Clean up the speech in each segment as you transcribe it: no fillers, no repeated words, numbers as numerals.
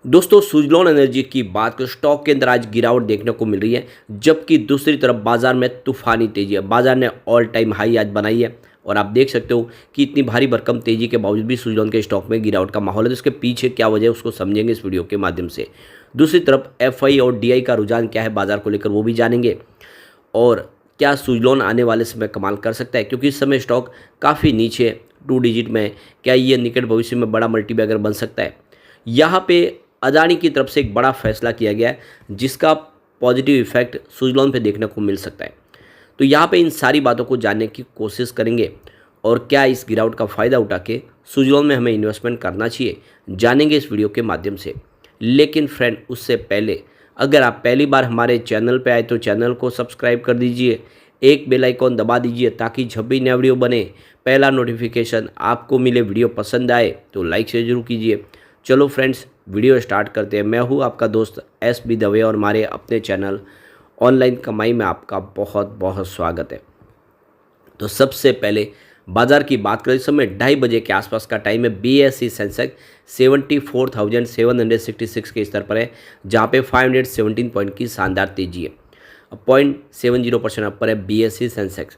दोस्तों सुजलॉन एनर्जी की बात करें, स्टॉक के अंदर आज गिरावट देखने को मिल रही है, जबकि दूसरी तरफ बाजार में तूफानी तेजी है। बाजार ने ऑल टाइम हाई आज बनाई है और आप देख सकते हो कि इतनी भारी भरकम तेजी के बावजूद भी सुजलॉन के स्टॉक में गिरावट का माहौल है। तो इसके पीछे क्या वजह है उसको समझेंगे इस वीडियो के माध्यम से। दूसरी तरफ एफआई और डीआई का रुझान क्या है बाजार को लेकर वो भी जानेंगे, और क्या सुजलॉन आने वाले समय कमाल कर सकता है, क्योंकि इस समय स्टॉक काफ़ी नीचे 2 डिजिट में है। क्या ये निकट भविष्य में बड़ा मल्टीबैगर बन सकता है। यहाँ पे अदानी की तरफ से एक बड़ा फैसला किया गया है जिसका पॉजिटिव इफेक्ट सुजलॉन पे देखने को मिल सकता है। तो यहाँ पे इन सारी बातों को जानने की कोशिश करेंगे और क्या इस गिरावट का फ़ायदा उठा के सुजलॉन में हमें इन्वेस्टमेंट करना चाहिए, जानेंगे इस वीडियो के माध्यम से। लेकिन फ्रेंड, उससे पहले अगर आप पहली बार हमारे चैनल पे आए तो चैनल को सब्सक्राइब कर दीजिए, एक बेल आइकॉन दबा दीजिए ताकि जब भी नया वीडियो बने पहला नोटिफिकेशन आपको मिले। वीडियो पसंद आए तो लाइक से जरूर कीजिए। चलो फ्रेंड्स, वीडियो स्टार्ट करते हैं। मैं हूं आपका दोस्त एस बी दवे और हमारे अपने चैनल ऑनलाइन कमाई में आपका बहुत बहुत स्वागत है। तो सबसे पहले बाजार की बात करें, इस समय 2:30 बजे के आसपास का टाइम है। बीएसई सेंसेक्स 74,766 के स्तर पर है, जहां पे 517 पॉइंट की शानदार तेजी है। 0.70% अपर है बीएसई सेंसेक्स।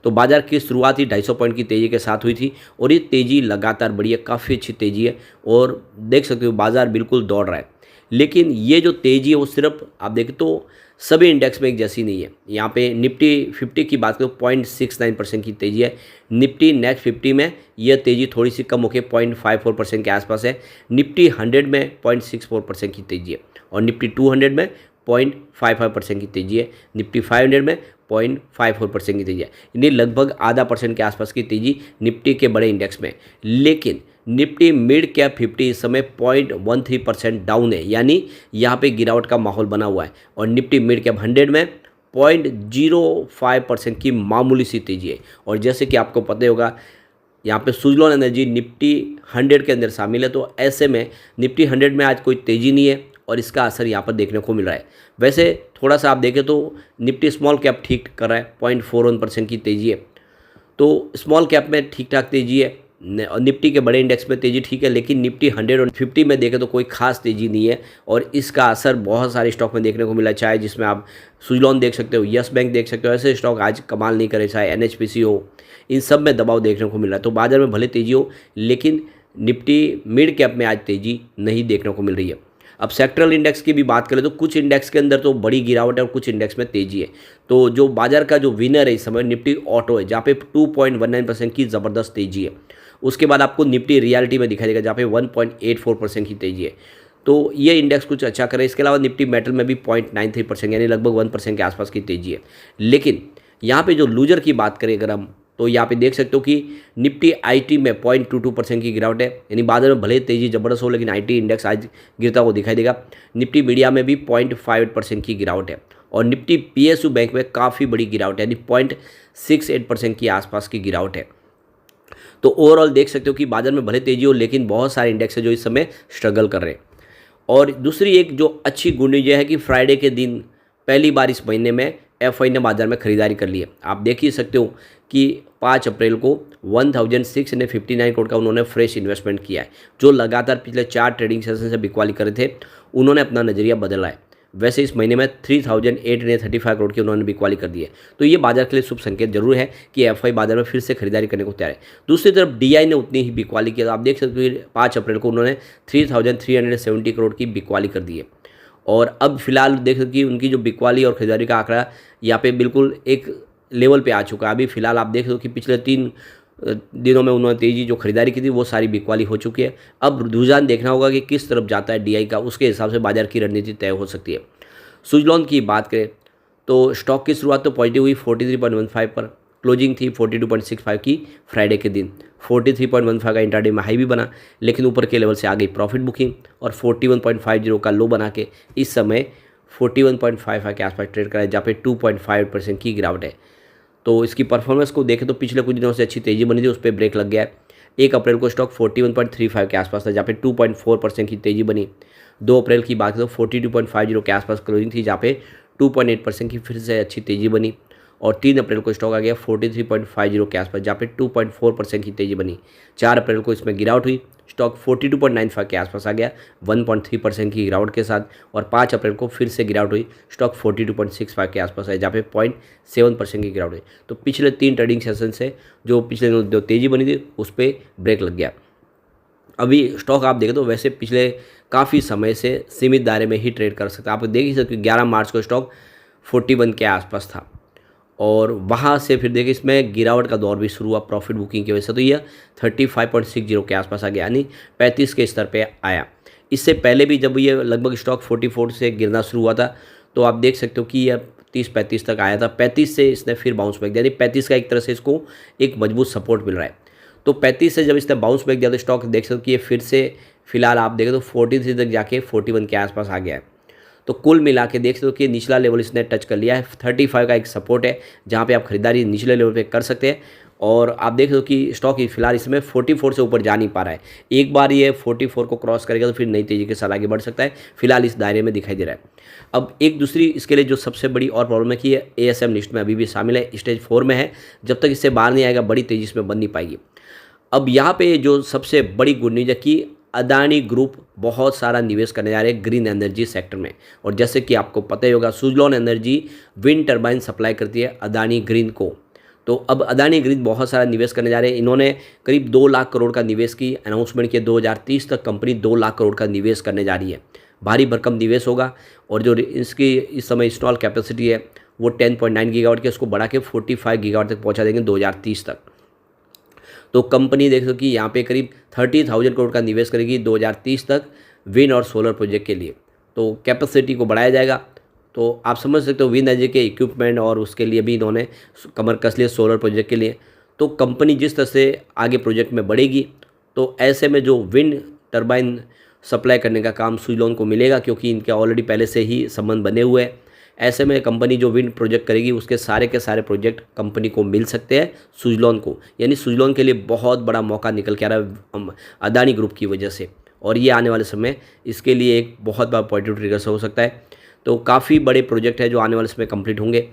तो बाजार की शुरुआत ही 250 पॉइंट की तेज़ी के साथ हुई थी और ये तेज़ी लगातार बढ़ी है, काफ़ी अच्छी तेज़ी है और देख सकते हो बाजार बिल्कुल दौड़ रहा है। लेकिन ये जो तेज़ी है वो सिर्फ आप देखें तो सभी इंडेक्स में एक जैसी नहीं है। यहाँ पे निफ्टी 50 की बात करें 0.69% की तेज़ी है। निफ्टी नेक्स्ट 50 में यह तेज़ी थोड़ी सी कम होकर 0.54% के आसपास है। निफ्टी 100 में 0.64% की तेज़ी है और निफ्टी 200 में 0.55% की तेज़ी है। निफ्टी 500 में 0.54% की तेज़ी है, यानी लगभग आधा % के आसपास की तेज़ी निफ्टी के बड़े इंडेक्स में। लेकिन निफ्टी मिड कैप 50 इस समय 0.13% डाउन है, यानी यहाँ पे गिरावट का माहौल बना हुआ है। और निफ्टी मिड कैप 100 में 0.05% की मामूली सी तेज़ी है। और जैसे कि आपको पता होगा यहाँ पे सुजलॉन एनर्जी निफ्टी 100 के अंदर शामिल है, तो ऐसे में निफ्टी 100 में आज कोई तेज़ी नहीं है और इसका असर यहाँ पर देखने को मिल रहा है। वैसे थोड़ा सा आप देखें तो निफ्टी स्मॉल कैप ठीक कर रहा है, 0.41% की तेज़ी है। तो स्मॉल कैप में ठीक ठाक तेज़ी है और निफ्टी के बड़े इंडेक्स में तेज़ी ठीक है, लेकिन निफ्टी 100 और 50 में देखें तो कोई खास तेज़ी नहीं है और इसका असर बहुत सारे स्टॉक में देखने को मिला है। चाहे जिसमें आप सुजलॉन देख सकते हो, यस बैंक देख सकते हो, ऐसे स्टॉक आज कमाल नहीं करे, चाहे एनएचपीसी हो, इन सब में दबाव देखने को मिल रहा है। तो बाजार में भले तेज़ी हो, लेकिन निफ्टी मिड कैप में आज तेज़ी नहीं देखने को मिल रही है। अब सेक्टरल इंडेक्स की भी बात करें तो कुछ इंडेक्स के अंदर तो बड़ी गिरावट है और कुछ इंडेक्स में तेज़ी है। तो जो बाजार का जो विनर है इस समय निफ्टी ऑटो है, जहाँ पे 2.19% की ज़बरदस्त तेज़ी है। उसके बाद आपको निफ्टी रियलिटी में दिखाई देगा, जहाँ पे 1.84% की तेज़ी है। तो ये इंडेक्स कुछ अच्छा करे। इसके अलावा निफ्टी मेटल में भी 0.93% यानी लगभग 1% के आसपास की तेज़ी है। लेकिन यहाँ पे जो लूजर की बात करें अगर हम, तो यहाँ पे देख सकते हो कि निफ्टी आईटी में 0.22% की गिरावट है, यानी बाजार में भले तेज़ी जबरदस्त हो लेकिन आईटी इंडेक्स आज गिरता हुआ दिखाई देगा। निफ्टी मीडिया में भी 0.58% की गिरावट है और निफ्टी पीएसयू बैंक में काफ़ी बड़ी गिरावट है, यानी 0.68% की आसपास की गिरावट है। तो ओवरऑल देख सकते हो कि बाजार में भले तेज़ी हो लेकिन बहुत सारे इंडेक्स है जो इस समय स्ट्रगल कर रहे हैं। और दूसरी एक जो अच्छी गुड न्यूज है कि फ्राइडे के दिन पहली बार इस महीने में एफआई ने बाजार में खरीदारी कर ली है। आप देख ही सकते हो कि 5 अप्रैल को 1659 करोड़ का उन्होंने फ्रेश इन्वेस्टमेंट किया है। जो लगातार पिछले 4 ट्रेडिंग सेशन से बिकवाली कर रहे थे, उन्होंने अपना नज़रिया बदला है। वैसे इस महीने में 3835 करोड़ की उन्होंने बिकवाली कर दी है। तो ये बाजार के लिए शुभ संकेत जरूर है कि एफआई बाजार में फिर से खरीदारी करने को तैयार है। दूसरी तरफ डीआई ने उतनी ही बिकवाली की। आप देख सकते हो 5 अप्रैल को उन्होंने 3370 करोड़ की बिकवाली कर दी है। और अब फिलहाल देख सकते कि उनकी जो बिकवाली और खरीदारी का आंकड़ा यहाँ पे बिल्कुल एक लेवल पे आ चुका है। अभी फिलहाल आप देख सकते हो कि पिछले 3 दिनों में उन्होंने तेज़ी जो खरीदारी की थी वो सारी बिकवाली हो चुकी है। अब रुझान देखना होगा कि किस तरफ जाता है डीआई का, उसके हिसाब से बाजार की रणनीति तय हो सकती है। सुजलॉन की बात करें तो स्टॉक की शुरुआत तो पॉजिटिव हुई 43.15 पर, क्लोजिंग थी 42.65 की फ्राइडे के दिन। 43.15 का इंट्राडे में हाई भी बना, लेकिन ऊपर के लेवल से आ गई प्रॉफिट बुकिंग और 41.50 का लो बना के इस समय 41.55 के आसपास ट्रेड करा है, जहाँ पे 2.5% की गिरावट है। तो इसकी परफॉर्मेंस को देखें तो पिछले कुछ दिनों से अच्छी तेज़ी बनी थी, उस पर ब्रेक लग गया है। 1 अप्रैल को स्टॉक 41.35 के आसपास था, जहाँ पे 2.4% की तेज़ी बनी। 2 अप्रैल की बात करें तो 42.50 के आसपास क्लोजिंग थी, जहाँ पे 2.8% की फिर से अच्छी तेज़ी बनी। और 3 अप्रैल को स्टॉक आ गया 43.50 के आसपास, जहाँ पे 2.4% की तेजी बनी। 4 अप्रैल को इसमें गिरावट हुई, स्टॉक 42.95 के आसपास आ गया 1.3% की गिरावट के साथ। और 5 अप्रैल को फिर से गिरावट हुई, स्टॉक 42.65 के आसपास है, जहाँ पे 0.7% की गिरावट हुई। तो पिछले 3 ट्रेडिंग सेशन से जो पिछले जो तेज़ी बनी थी उस पर ब्रेक लग गया। अभी स्टॉक आप देखें तो वैसे पिछले काफ़ी समय से सीमित दायरे में ही ट्रेड कर सकते हैं। आप देख ही सकते 11 मार्च को स्टॉक 41 के आसपास था और वहाँ से फिर देखिए इसमें गिरावट का दौर भी शुरू हुआ प्रॉफिट बुकिंग की वजह से। तो यह 35.60 के आसपास आ गया, यानी 35 के स्तर पे आया। इससे पहले भी जब ये लगभग स्टॉक 44 से गिरना शुरू हुआ था तो आप देख सकते हो कि यह 30-35 तक आया था। 35 से इसने फिर बाउंस बैक दिया, यानी 35 का एक तरह से इसको एक मजबूत सपोर्ट मिल रहा है। तो 35 से जब इसने बाउंस बैक दिया तो स्टॉक देख सकते हो कि ये फिर से फिलहाल आप देखें तो 43 तक जाके 41 के आसपास आ गया है। तो कुल मिला के देख सकते हो कि निचला लेवल इसने टच कर लिया है। 35 का एक सपोर्ट है जहाँ पे आप खरीदारी निचले लेवल पे कर सकते हैं। और आप देख सकते हो कि स्टॉक फिलहाल इसमें 44 से ऊपर जा नहीं पा रहा है। एक बार ये 44 को क्रॉस करेगा तो फिर नई तेजी के साथ आगे बढ़ सकता है। फिलहाल इस दायरे में दिखाई दे रहा है। अब एक दूसरी इसके लिए जो सबसे बड़ी और प्रॉब्लम है कि ये ASM लिस्ट में अभी भी शामिल है, स्टेज 4 में है। जब तक इससे बाहर नहीं आएगा बड़ी तेजी इसमें बन नहीं पाएगी। अब यहाँ पे जो सबसे बड़ी गुड न्यूज़ है कि अदानी ग्रुप बहुत सारा निवेश करने जा रहे हैं ग्रीन एनर्जी सेक्टर में। और जैसे कि आपको पता ही होगा Suzlon energy wind turbine supply करती है अदानी ग्रीन को। तो अब अदानी ग्रीन बहुत सारा निवेश करने जा रहे हैं। इन्होंने करीब 2 लाख करोड़ का निवेश की अनाउंसमेंट किया। 2030 तक कंपनी 2 लाख करोड़ का निवेश करने जा रही है। भारी भरकम निवेश होगा और जो इसकी इस समय इंस्टॉल कैपेसिटी है वो 10.9 गीगावाट की, उसको बढ़ा के 45 गीगावाट तक पहुँचा देंगे 2030 तक। तो कंपनी देख सकते कि यहाँ पे करीब 30,000 करोड़ का निवेश करेगी 2030 तक विंड और सोलर प्रोजेक्ट के लिए। तो कैपेसिटी को बढ़ाया जाएगा। तो आप समझ सकते हो विंड एनर्जी के इक्विपमेंट और उसके लिए भी इन्होंने कमर कस लिया सोलर प्रोजेक्ट के लिए। तो कंपनी जिस तरह से आगे प्रोजेक्ट में बढ़ेगी तो ऐसे में जो विंड टर्बाइन सप्लाई करने का काम सुजलॉन को मिलेगा, क्योंकि इनके ऑलरेडी पहले से ही संबंध बने हुए हैं। ऐसे में कंपनी जो विंड प्रोजेक्ट करेगी उसके सारे के सारे प्रोजेक्ट कंपनी को मिल सकते हैं सुजलॉन को। यानी सुजलॉन के लिए बहुत बड़ा मौका निकल के आ रहा है अदानी ग्रुप की वजह से। और ये आने वाले समय इसके लिए एक बहुत बड़ा पॉजिटिव ट्रिगर हो सकता है। तो काफ़ी बड़े प्रोजेक्ट है जो आने वाले समय कंप्लीट होंगे।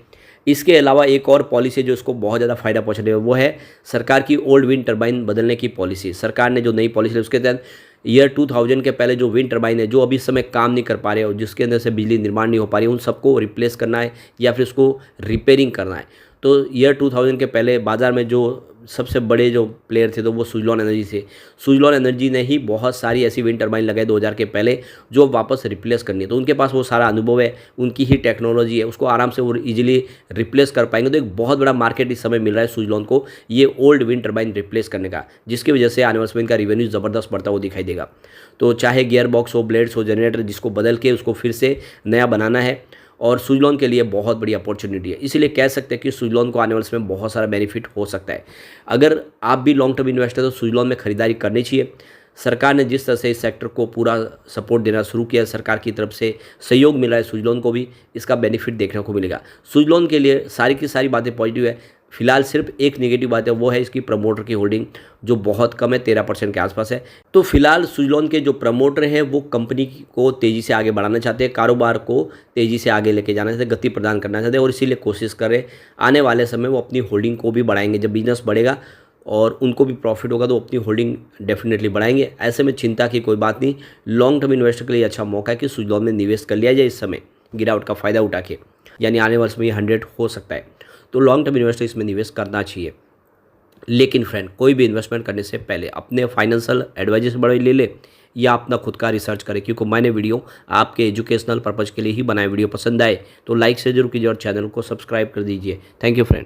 इसके अलावा एक और पॉलिसी जो इसको बहुत ज़्यादा फायदा पहुँचाने है वो है सरकार की ओल्ड विंड टर्बाइन बदलने की पॉलिसी। सरकार ने जो नई पॉलिसी है उसके तहत ईयर 2000 के पहले जो विंड टर्बाइन है जो अभी इस समय काम नहीं कर पा रहे और जिसके अंदर से बिजली निर्माण नहीं हो पा रही उन सबको रिप्लेस करना है या फिर उसको रिपेयरिंग करना है। तो ईयर 2000 के पहले बाज़ार में जो सबसे बड़े जो प्लेयर थे तो वो सुजलॉन एनर्जी थे। सुजलॉन एनर्जी ने ही बहुत सारी ऐसी विंड टर्बाइन लगाई 2000 के पहले जो वापस रिप्लेस करनी है। तो उनके पास वो सारा अनुभव है, उनकी ही टेक्नोलॉजी है, उसको आराम से वो इजीली रिप्लेस कर पाएंगे। तो एक बहुत बड़ा मार्केट इस समय मिल रहा है सुजलॉन को ये ओल्ड विंड टर्बाइन रिप्लेस करने का, जिसकी वजह से आने वाले समय इनका रेवेन्यू ज़बरदस्त बढ़ता हुआ दिखाई देगा। तो चाहे गियर बॉक्स हो, ब्लेड्स हो, जनरेटर, जिसको बदल के उसको फिर से नया बनाना है और सुजलॉन के लिए बहुत बड़ी अपॉर्चुनिटी है। इसीलिए कह सकते हैं कि सुजलॉन को आने वाले समय बहुत सारा बेनिफिट हो सकता है। अगर आप भी लॉन्ग टर्म इन्वेस्टर तो सुजलॉन में खरीदारी करनी चाहिए। सरकार ने जिस तरह से इस सेक्टर को पूरा सपोर्ट देना शुरू किया, सरकार की तरफ से सहयोग मिला है सुजलॉन को भी, इसका बेनिफिट देखने को मिलेगा। सुजलॉन के लिए सारी की सारी बातें पॉजिटिव है। फिलहाल सिर्फ एक नेगेटिव बात है वो है इसकी प्रमोटर की होल्डिंग जो बहुत कम है, 13% के आसपास है। तो फिलहाल सुजलॉन के जो प्रमोटर हैं वो कंपनी को तेज़ी से आगे बढ़ाना चाहते हैं, कारोबार को तेज़ी से आगे लेके जाना चाहते हैं, गति प्रदान करना चाहते हैं और इसीलिए कोशिश कर रहे हैं आने वाले समय वो अपनी होल्डिंग को भी बढ़ाएंगे। जब बिजनेस बढ़ेगा और उनको भी प्रॉफिट होगा तो अपनी होल्डिंग डेफिनेटली बढ़ाएंगे। ऐसे में चिंता की कोई बात नहीं। लॉन्ग टर्म इन्वेस्टर के लिए अच्छा मौका है कि सुजलॉन में निवेश कर लिया जाए इस समय गिरावट का फ़ायदा उठा के, यानी आने वाले समय 100 हो सकता है। तो लॉन्ग टर्म इन्वेस्टर इसमें निवेश करना चाहिए। लेकिन फ्रेंड कोई भी इन्वेस्टमेंट करने से पहले अपने फाइनेंशियल एडवाइजर से बड़ा ले ले या अपना खुद का रिसर्च करें, क्योंकि मैंने वीडियो आपके एजुकेशनल पर्पज़ के लिए ही बनाए। वीडियो पसंद आए तो लाइक से जरूर कीजिए और चैनल को सब्सक्राइब कर दीजिए। Thank you friend.